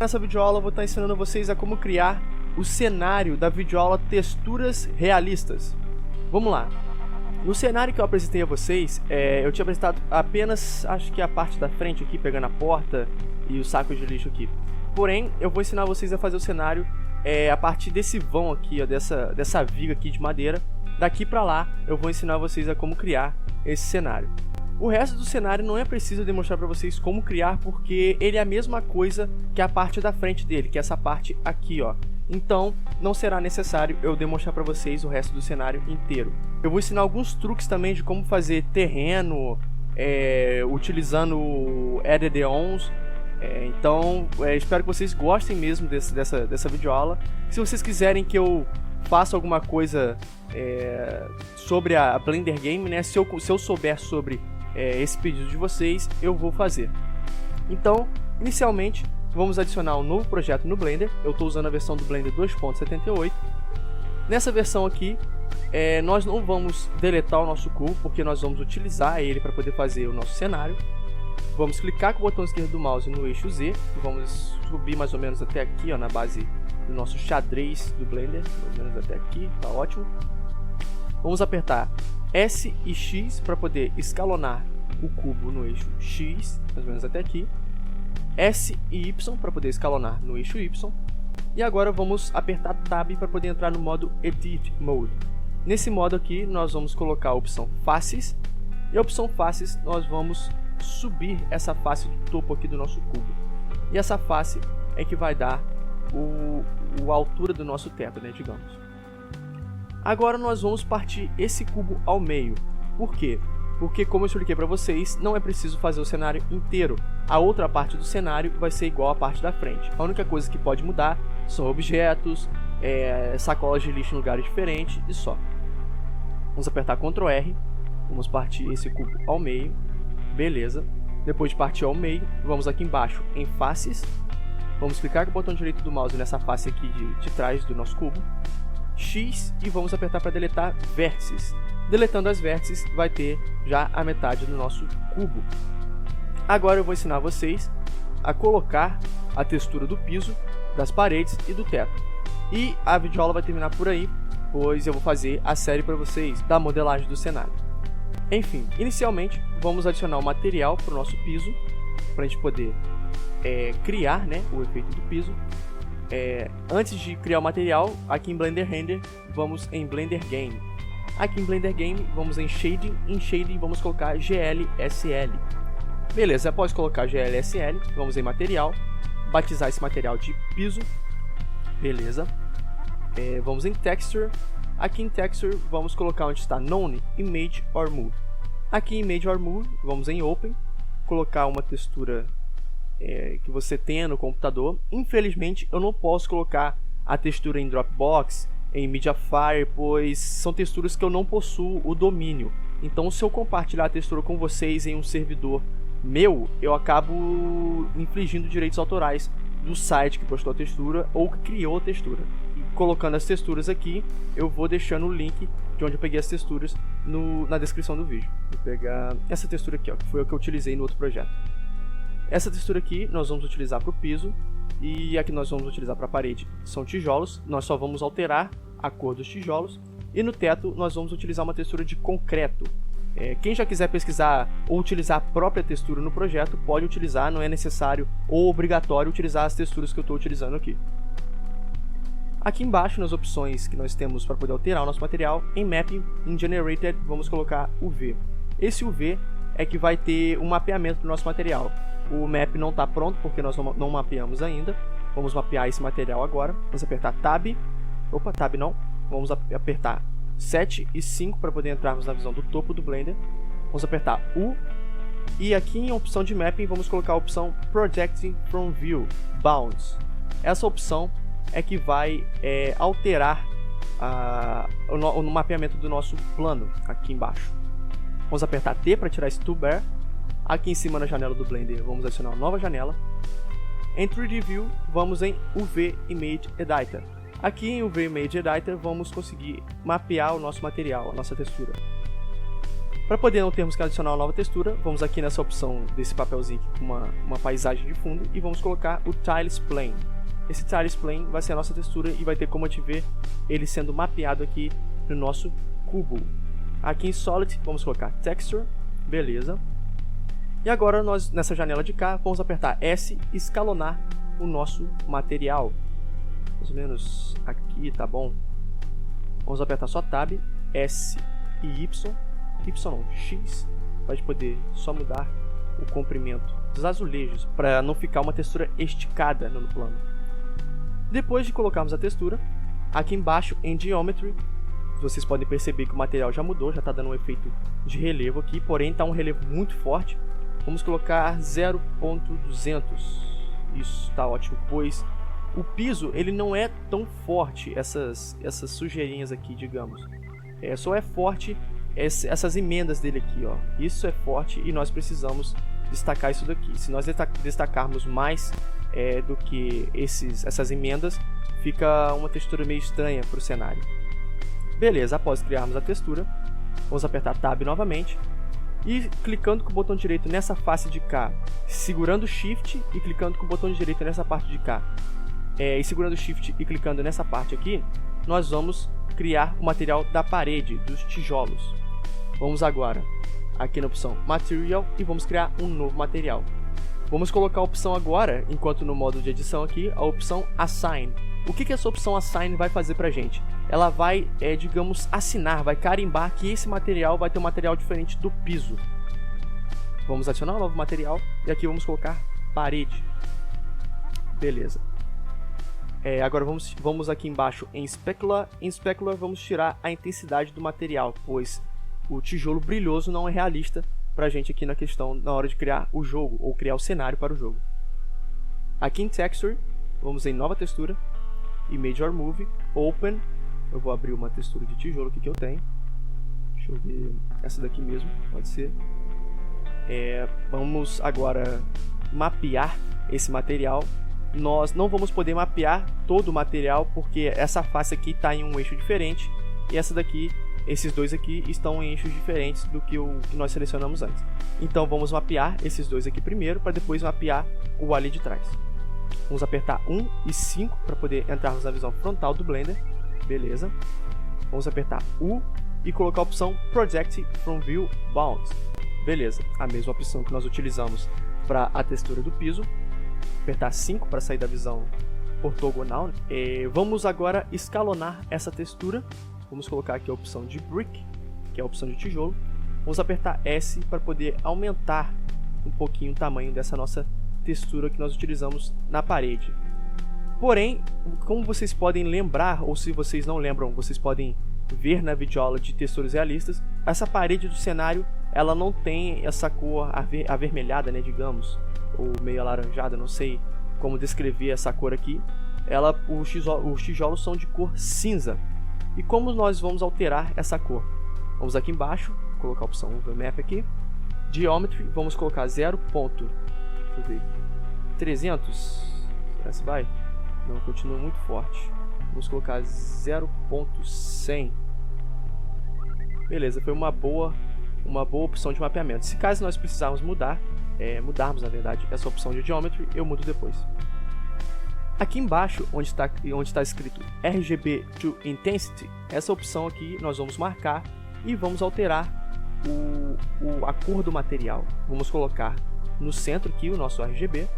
Nessa videoaula eu vou estar ensinando vocês a como criar o cenário da videoaula Texturas Realistas. Vamos lá. No cenário que eu apresentei a vocês, eu tinha apresentado apenas, acho que a parte da frente aqui, pegando a porta e os sacos de lixo aqui. Porém, eu vou ensinar vocês a fazer o cenário a partir desse vão aqui, ó, dessa viga aqui de madeira. Daqui pra lá, eu vou ensinar vocês a como criar esse cenário. O resto do cenário não é preciso demonstrar para vocês como criar, porque ele é a mesma coisa que a parte da frente dele, que é essa parte aqui, ó. Então, não será necessário eu demonstrar para vocês o resto do cenário inteiro. Eu vou ensinar alguns truques também de como fazer terreno, utilizando added ons. Então, espero que vocês gostem mesmo dessa videoaula. Se vocês quiserem que eu faça alguma coisa sobre a Blender Game, né? Se eu souber sobre esse pedido de vocês, eu vou fazer. Então, inicialmente, vamos adicionar um novo projeto no Blender. Eu estou usando a versão do Blender 2.78. Nessa versão aqui, nós não vamos deletar o nosso cubo, porque nós vamos utilizar ele para poder fazer o nosso cenário. Vamos clicar com o botão esquerdo do mouse no eixo Z. Vamos subir mais ou menos até aqui, ó, na base do nosso xadrez do Blender. Mais ou menos até aqui, tá ótimo. Vamos apertar S e X para poder escalonar o cubo no eixo X, mais ou menos até aqui. S e Y para poder escalonar no eixo Y. E agora vamos apertar Tab para poder entrar no modo Edit Mode. Nesse modo aqui nós vamos colocar a opção Faces. E a opção Faces nós vamos subir essa face do topo aqui do nosso cubo. E essa face é que vai dar a altura do nosso teto, né, digamos. Agora nós vamos partir esse cubo ao meio. Por quê? Porque, como eu expliquei para vocês, não é preciso fazer o cenário inteiro. A outra parte do cenário vai ser igual à parte da frente. A única coisa que pode mudar são objetos, sacolas de lixo em lugares diferentes e só. Vamos apertar Ctrl R. Vamos partir esse cubo ao meio. Beleza. Depois de partir ao meio, vamos aqui embaixo em Faces. Vamos clicar com o botão direito do mouse nessa face aqui de trás do nosso cubo. X e vamos apertar para deletar vértices. Deletando as vértices, vai ter já a metade do nosso cubo. Agora eu vou ensinar vocês a colocar a textura do piso, das paredes e do teto. E a videoaula vai terminar por aí, pois eu vou fazer a série para vocês da modelagem do cenário. Enfim, inicialmente vamos adicionar o material para o nosso piso, para a gente poder criar, né, o efeito do piso. Antes de criar o material, aqui em Blender Render, vamos em Blender Game. Aqui em Blender Game, vamos em Shading vamos colocar GLSL. Beleza, após colocar GLSL, vamos em Material, batizar esse material de piso. Beleza. Vamos em Texture. Aqui em Texture, vamos colocar onde está Known Image or Move. Aqui em Image or Move, vamos em Open, colocar uma textura que você tenha no computador. Infelizmente eu não posso colocar a textura em Dropbox, em Mediafire, pois são texturas que eu não possuo o domínio. Então, se eu compartilhar a textura com vocês em um servidor meu, eu acabo infringindo direitos autorais do site que postou a textura ou que criou a textura. E colocando as texturas aqui, eu vou deixando o link de onde eu peguei as texturas na descrição do vídeo. Vou pegar essa textura aqui, ó, que foi a que eu utilizei no outro projeto. Essa textura aqui nós vamos utilizar para o piso e aqui nós vamos utilizar para a parede. São tijolos, nós só vamos alterar a cor dos tijolos. E no teto nós vamos utilizar uma textura de concreto. Quem já quiser pesquisar ou utilizar a própria textura no projeto, pode utilizar, não é necessário ou obrigatório utilizar as texturas que eu estou utilizando aqui. Aqui embaixo, nas opções que nós temos para poder alterar o nosso material, em Mapping, em Generated, vamos colocar UV. Esse UV é que vai ter um mapeamento do nosso material. O map não está pronto porque nós não mapeamos ainda. Vamos mapear esse material agora. Vamos apertar Tab. Opa, Tab não. Vamos apertar 7 e 5 para poder entrarmos na visão do topo do Blender. Vamos apertar U. E aqui em opção de Mapping vamos colocar a opção Projecting from View Bounds. Essa opção é que vai alterar o mapeamento do nosso plano aqui embaixo. Vamos apertar T para tirar esse toolbar. Aqui em cima na janela do Blender vamos adicionar uma nova janela. Em 3D View vamos em UV Image Editor. Aqui em UV Image Editor vamos conseguir mapear o nosso material, a nossa textura. Para poder não termos que adicionar uma nova textura, vamos aqui nessa opção desse papelzinho aqui com uma paisagem de fundo e vamos colocar o Tiles Plane. Esse Tiles Plane vai ser a nossa textura e vai ter como a gente ver ele sendo mapeado aqui no nosso cubo. Aqui em Solid vamos colocar Texture, beleza. E agora nós nessa janela de cá vamos apertar S e escalonar o nosso material. Mais ou menos aqui, tá bom? Vamos apertar só Tab, S e Y. Y não, X, para poder só mudar o comprimento dos azulejos, para não ficar uma textura esticada no plano. Depois de colocarmos a textura, aqui embaixo em Geometry, vocês podem perceber que o material já mudou, já está dando um efeito de relevo aqui, porém está um relevo muito forte. Vamos colocar 0.200, isso está ótimo, pois o piso ele não é tão forte, essas sujeirinhas aqui, digamos. Só é forte essas emendas dele aqui, ó. Isso é forte e nós precisamos destacar isso daqui. Se nós destacarmos mais do que essas emendas, fica uma textura meio estranha para o cenário. Beleza, após criarmos a textura, vamos apertar Tab novamente e clicando com o botão direito nessa face de cá, segurando Shift e clicando com o botão direito nessa parte de cá, e segurando Shift e clicando nessa parte aqui, nós vamos criar o material da parede, dos tijolos. Vamos agora aqui na opção Material e vamos criar um novo material. Vamos colocar a opção agora, enquanto no modo de edição aqui, a opção Assign. O que essa opção Assign vai fazer pra gente? Ela vai, digamos, assinar, vai carimbar que esse material vai ter um material diferente do piso. Vamos adicionar um novo material e aqui vamos colocar parede. Beleza. Agora vamos aqui embaixo em Specular. Em Specular vamos tirar a intensidade do material, pois o tijolo brilhoso não é realista pra gente aqui na hora de criar o jogo, ou criar o cenário para o jogo. Aqui em Texture, vamos em Nova Textura, Image or Movie, Open. Eu vou abrir uma textura de tijolo aqui que eu tenho. Deixa eu ver, essa daqui mesmo, pode ser. Vamos agora mapear esse material. Nós não vamos poder mapear todo o material, porque essa face aqui está em um eixo diferente, e essa daqui, esses dois aqui, estão em eixos diferentes do que o que nós selecionamos antes. Então vamos mapear esses dois aqui primeiro, para depois mapear o ali de trás. Vamos apertar 1 e 5 para poder entrarmos na visão frontal do Blender. Beleza. Vamos apertar U e colocar a opção Project from View Bounds. Beleza, a mesma opção que nós utilizamos para a textura do piso. Apertar 5 para sair da visão ortogonal. Vamos agora escalonar essa textura. Vamos colocar aqui a opção de Brick, que é a opção de tijolo. Vamos apertar S para poder aumentar um pouquinho o tamanho dessa nossa textura que nós utilizamos na parede. Porém, como vocês podem lembrar, ou se vocês não lembram, vocês podem ver na videoaula de texturas realistas, essa parede do cenário ela não tem essa cor avermelhada, né, digamos, ou meio alaranjada, não sei como descrever essa cor aqui. Os tijolos são de cor cinza. E como nós vamos alterar essa cor? Vamos aqui embaixo, colocar a opção Overmap aqui, Geometry, vamos colocar 0.300, será que vai? Não, continua muito forte. Vamos colocar 0.100. Beleza, foi uma boa opção de mapeamento. Se caso nós precisarmos mudarmos na verdade essa opção de Geometry, eu mudo depois. Aqui embaixo, onde está escrito RGB to Intensity, essa opção aqui nós vamos marcar e vamos alterar a cor do material. Vamos colocar no centro aqui o nosso RGB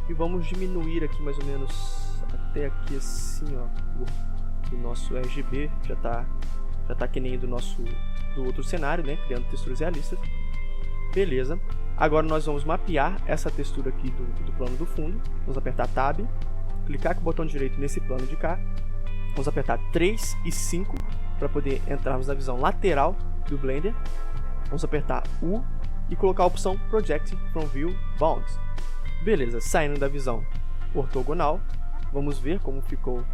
e vamos diminuir aqui mais ou menos até aqui assim, ó, o nosso RGB já tá que nem do outro cenário, né, criando texturas realistas. Beleza. Agora nós vamos mapear essa textura aqui do plano do fundo. Vamos apertar Tab, clicar com o botão direito nesse plano de cá. Vamos apertar 3 e 5 para poder entrarmos na visão lateral do Blender. Vamos apertar U e colocar a opção Project from View Bounds. Beleza, saindo da visão ortogonal, vamos ver como ficou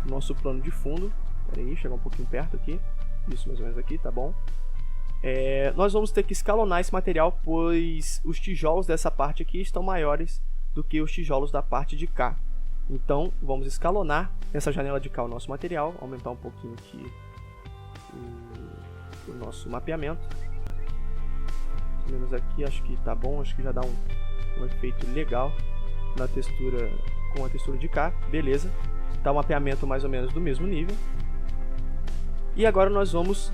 o nosso plano de fundo. Espera aí, chegar um pouquinho perto aqui. Isso, mais ou menos aqui, tá bom. Nós vamos ter que escalonar esse material, pois os tijolos dessa parte aqui estão maiores do que os tijolos da parte de cá. Então, vamos escalonar nessa janela de cá o nosso material, aumentar um pouquinho aqui o nosso mapeamento. Pelo menos aqui acho que tá bom, acho que já dá um efeito legal na textura, com a textura de cá, beleza. Tá um mapeamento mais ou menos do mesmo nível. E agora nós vamos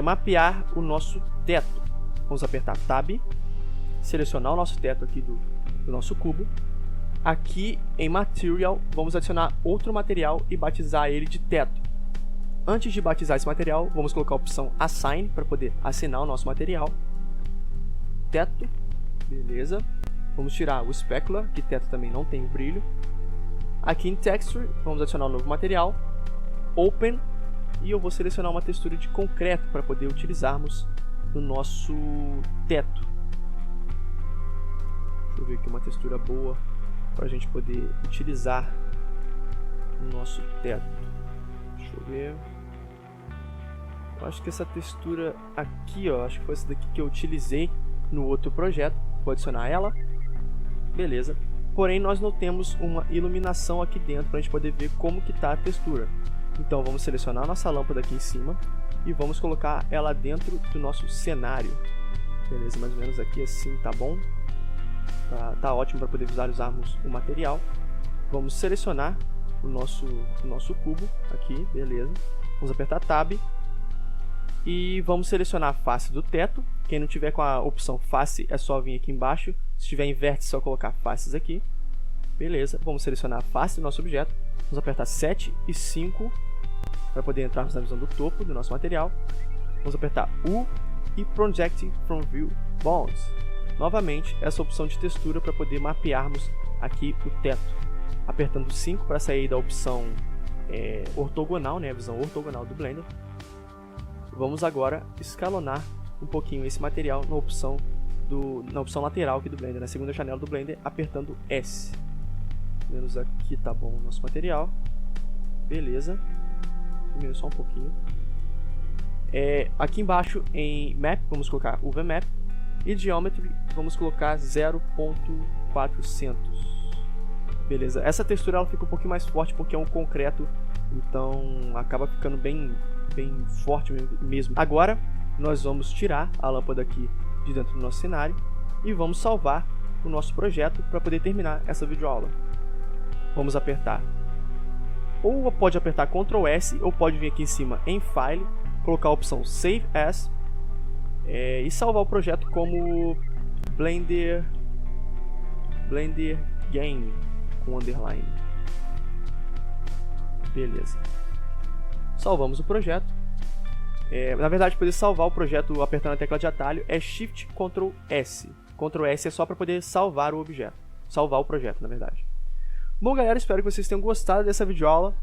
mapear o nosso teto. Vamos apertar Tab, selecionar o nosso teto aqui do nosso cubo. Aqui em Material, vamos adicionar outro material e batizar ele de teto. Antes de batizar esse material, vamos colocar a opção Assign para poder assinar o nosso material. Teto, beleza. Vamos tirar o Specular, que teto também não tem o brilho. Aqui em Texture, vamos adicionar um novo material. Open, e eu vou selecionar uma textura de concreto para poder utilizarmos no nosso teto. Deixa eu ver aqui uma textura boa para a gente poder utilizar no nosso teto. Deixa eu ver. Eu acho que essa textura aqui, ó, acho que foi essa daqui que eu utilizei no outro projeto. Vou adicionar ela. Beleza. Porém, nós não temos uma iluminação aqui dentro para a gente poder ver como que está a textura. Então, vamos selecionar a nossa lâmpada aqui em cima e vamos colocar ela dentro do nosso cenário. Beleza, mais ou menos aqui assim, tá bom? Tá ótimo para poder visualizarmos o material. Vamos selecionar o nosso cubo aqui, beleza. Vamos apertar Tab e vamos selecionar a face do teto. Quem não tiver com a opção face é só vir aqui embaixo. Se tiver em vértice, é só colocar faces aqui. Beleza, vamos selecionar a face do nosso objeto. Vamos apertar 7 e 5 para poder entrarmos na visão do topo do nosso material. Vamos apertar U e Project from View Bounds. Novamente, essa opção de textura para poder mapearmos aqui o teto. Apertando 5 para sair da opção ortogonal, né, a visão ortogonal do Blender. Vamos agora escalonar um pouquinho esse material na opção lateral aqui do Blender, na segunda janela do Blender, apertando S. Menos aqui tá bom o nosso material. Beleza. Diminuir só um pouquinho. Aqui embaixo em Map, vamos colocar UV Map. E Geometry, vamos colocar 0.400. Beleza. Essa textura ela fica um pouquinho mais forte porque é um concreto. Então acaba ficando bem forte mesmo. Agora nós vamos tirar a lâmpada aqui de dentro do nosso cenário e vamos salvar o nosso projeto para poder terminar essa videoaula. Vamos apertar, ou pode apertar Ctrl S, ou pode vir aqui em cima em File, colocar a opção Save As e salvar o projeto como Blender Game com underline. Beleza. Salvamos o projeto. Na verdade, poder salvar o projeto apertando a tecla de atalho é Shift Ctrl S. Ctrl S é só para poder salvar o objeto. Salvar o projeto, na verdade. Bom, galera, espero que vocês tenham gostado dessa videoaula.